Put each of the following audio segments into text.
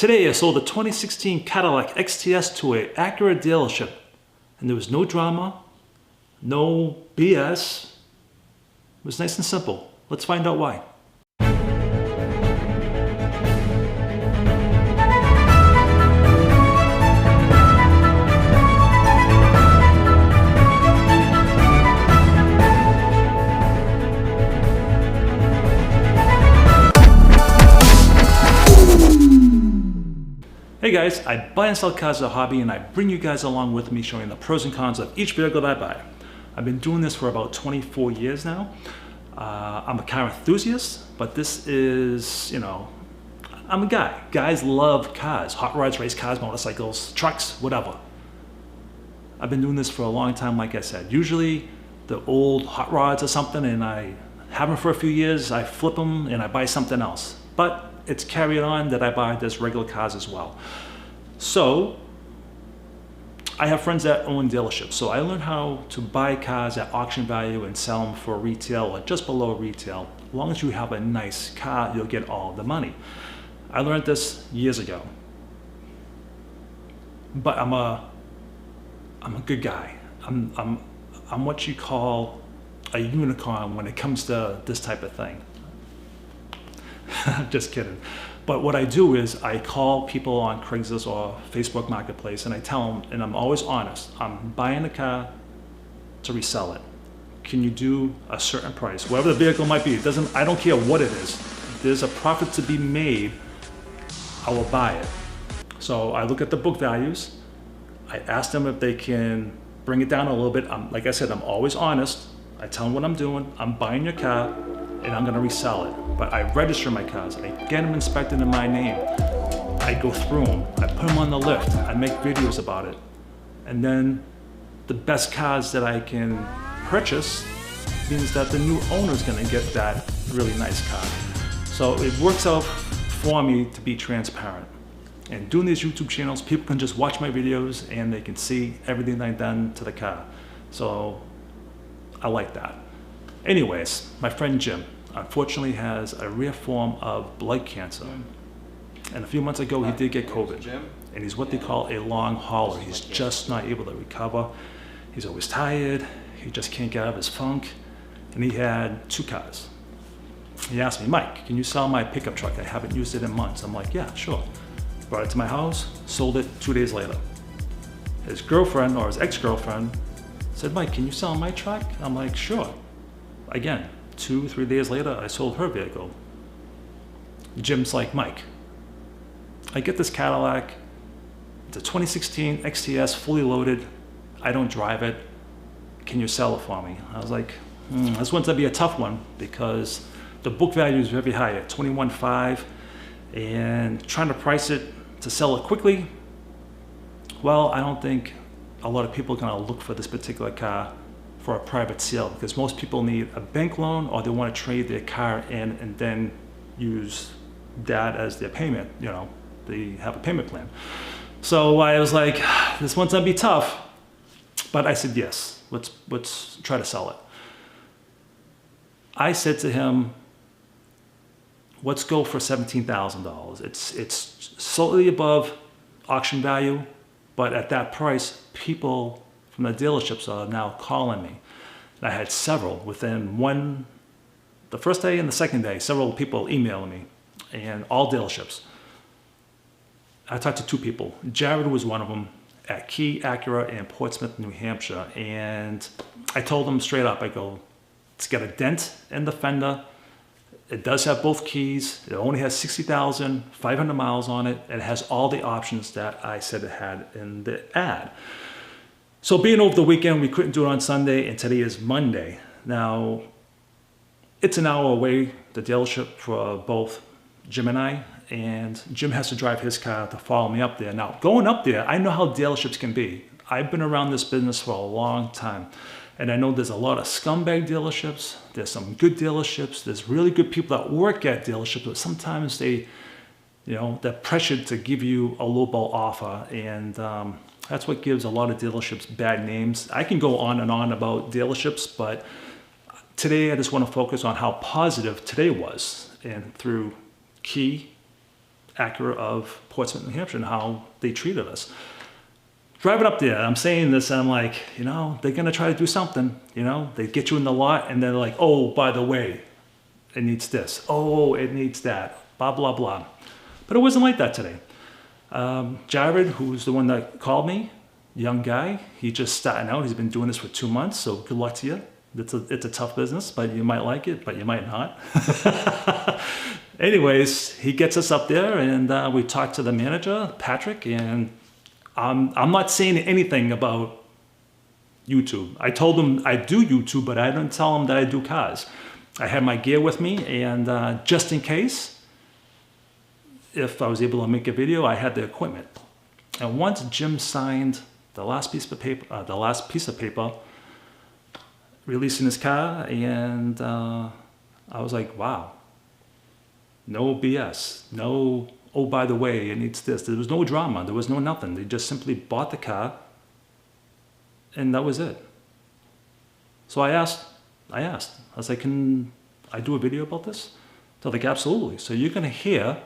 Today I sold a 2016 Cadillac XTS to an Acura dealership, and there was no drama, no BS. It was nice and simple. Let's find out why. Hey guys, I buy and sell cars as a hobby, and I bring you guys along with me showing the pros and cons of each vehicle that I buy. I've been doing this for about 24 years now. I'm a car enthusiast, but this is, I'm a guy. Guys love cars, hot rods, race cars, motorcycles, trucks, whatever. I've been doing this for a long time, like I said. Usually the old hot rods or something, and I have them for a few years, I flip them and I buy something else. But it's carried on that I buy this regular cars as well. So I have friends that own dealerships, so I learned how to buy cars at auction value and sell them for retail or just below retail. As long as you have a nice car, you'll get all the money. I learned this years ago, but I'm a good guy. I'm what you call a unicorn when it comes to this type of thing. Just kidding. But what I do is I call people on Craigslist or Facebook Marketplace, and I tell them, and I'm always honest, I'm buying a car to resell it. Can you do a certain price? Whatever the vehicle might be, I don't care what it is. If there's a profit to be made, I will buy it. So I look at the book values. I ask them if they can bring it down a little bit. Like I said, I'm always honest. I tell them what I'm doing. I'm buying your car, and I'm gonna resell it. But I register my cars, I get them inspected in my name, I go through them, I put them on the lift, I make videos about it. And then the best cars that I can purchase means that the new owner is gonna get that really nice car. So it works out for me to be transparent. And doing these YouTube channels, people can just watch my videos and they can see everything I've done to the car. So I like that. Anyways, my friend Jim unfortunately has a rare form of blood cancer. And a few months ago, he did get COVID. And he's what they call a long hauler. He's just not able to recover. He's always tired. He just can't get out of his funk. And he had two cars. He asked me, Mike, can you sell my pickup truck? I haven't used it in months. I'm like, yeah, sure. Brought it to my house, sold it 2 days later. His girlfriend, or his ex-girlfriend, said, Mike, can you sell my truck? I'm like, sure. Again, 2-3 days later, I sold her vehicle. Jim's like, Mike, I get this Cadillac. It's a 2016 XTS, fully loaded. I don't drive it. Can you sell it for me? I was like, this one's gonna be a tough one because the book value is very high at $21,500, and trying to price it to sell it quickly, well, I don't think a lot of people are gonna look for this particular car for a private sale, because most people need a bank loan or they want to trade their car in and then use that as their payment. They have a payment plan. So I was like, this one's gonna be tough, but I said, yes, let's try to sell it. I said to him, let's go for $17,000. It's slightly above auction value, but at that price, people from the dealerships are now calling me. And I had several within the first day and the second day, several people emailing me, and all dealerships. I talked to two people. Jared was one of them at Key Acura in Portsmouth, New Hampshire. And I told him straight up, I go, it's got a dent in the fender. It does have both keys. It only has 60,500 miles on it. It has all the options that I said it had in the ad. So being over the weekend, we couldn't do it on Sunday, and today is Monday. Now, it's an hour away, the dealership, for both Jim and I, and Jim has to drive his car to follow me up there. Now, going up there, I know how dealerships can be. I've been around this business for a long time, and I know there's a lot of scumbag dealerships. There's some good dealerships. There's really good people that work at dealerships, but sometimes they're pressured to give you a lowball offer, and that's what gives a lot of dealerships bad names. I can go on and on about dealerships, but today I just want to focus on how positive today was. And through Key Acura of Portsmouth, New Hampshire, and how they treated us. Driving up there, I'm saying this, and I'm like, you know, they're going to try to do something. You know, they get you in the lot, and they're like, oh, by the way, it needs this. Oh, it needs that. Blah, blah, blah. But it wasn't like that today. Jared, who's the one that called me, young guy, he just starting out. He's been doing this for 2 months, so good luck to you. It's a tough business, but you might like it, but you might not. Anyways, he gets us up there, and we talked to the manager, Patrick, and I'm not saying anything about YouTube. I told him I do YouTube, but I didn't tell him that I do cars. I had my gear with me, and just in case, if I was able to make a video, I had the equipment. And once Jim signed the last piece of paper, releasing his car, and I was like, wow, no BS, no, oh, by the way, it needs this. There was no drama, there was no nothing. They just simply bought the car, and that was it. So I asked, I was like, can I do a video about this? They're like, absolutely. So you're gonna hear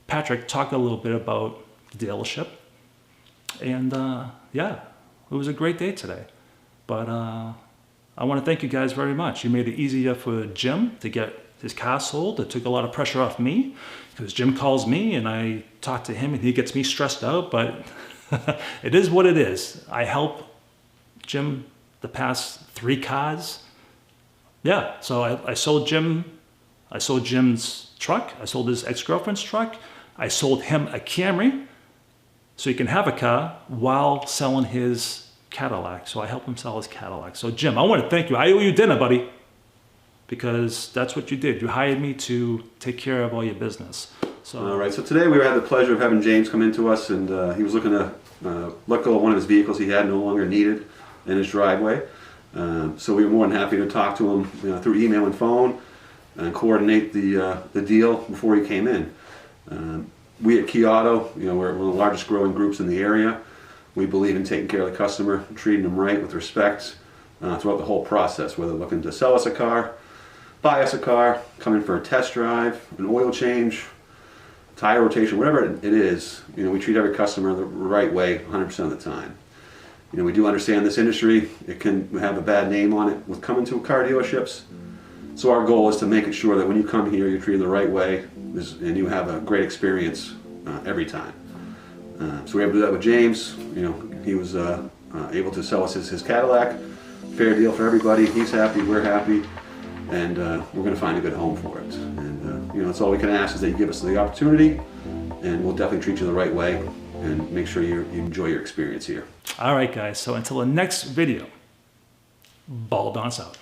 Patrick talk a little bit about the dealership, and yeah, it was a great day today. But I want to thank you guys very much. You made it easier for Jim to get his car sold. It took a lot of pressure off me, because Jim calls me and I talk to him and he gets me stressed out, but it is what it is. I help Jim the past 3 cars. Yeah, so I sold Jim's truck. I sold his ex-girlfriend's truck. I sold him a Camry so he can have a car while selling his Cadillac. So I helped him sell his Cadillac. So Jim, I want to thank you. I owe you dinner, buddy, because that's what you did. You hired me to take care of all your business. So all right. So today we had the pleasure of having James come into us, and he was looking to let go of one of his vehicles he had no longer needed in his driveway. So we were more than happy to talk to him through email and phone and coordinate the deal before he came in. We at Key Auto, we're one of the largest growing groups in the area. We believe in taking care of the customer, treating them right with respect throughout the whole process, whether looking to sell us a car, buy us a car, come in for a test drive, an oil change, tire rotation, whatever it is. We treat every customer the right way 100% of the time. We do understand this industry, it can have a bad name on it with coming to car dealerships. So our goal is to make it sure that when you come here, you're treated the right way and you have a great experience every time. So we were able to do that with James. He was able to sell us his Cadillac. Fair deal for everybody. He's happy, we're happy, and we're going to find a good home for it. And that's all we can ask, is that you give us the opportunity, and we'll definitely treat you the right way and make sure you enjoy your experience here. all right, guys. So until the next video, Baldadonis out.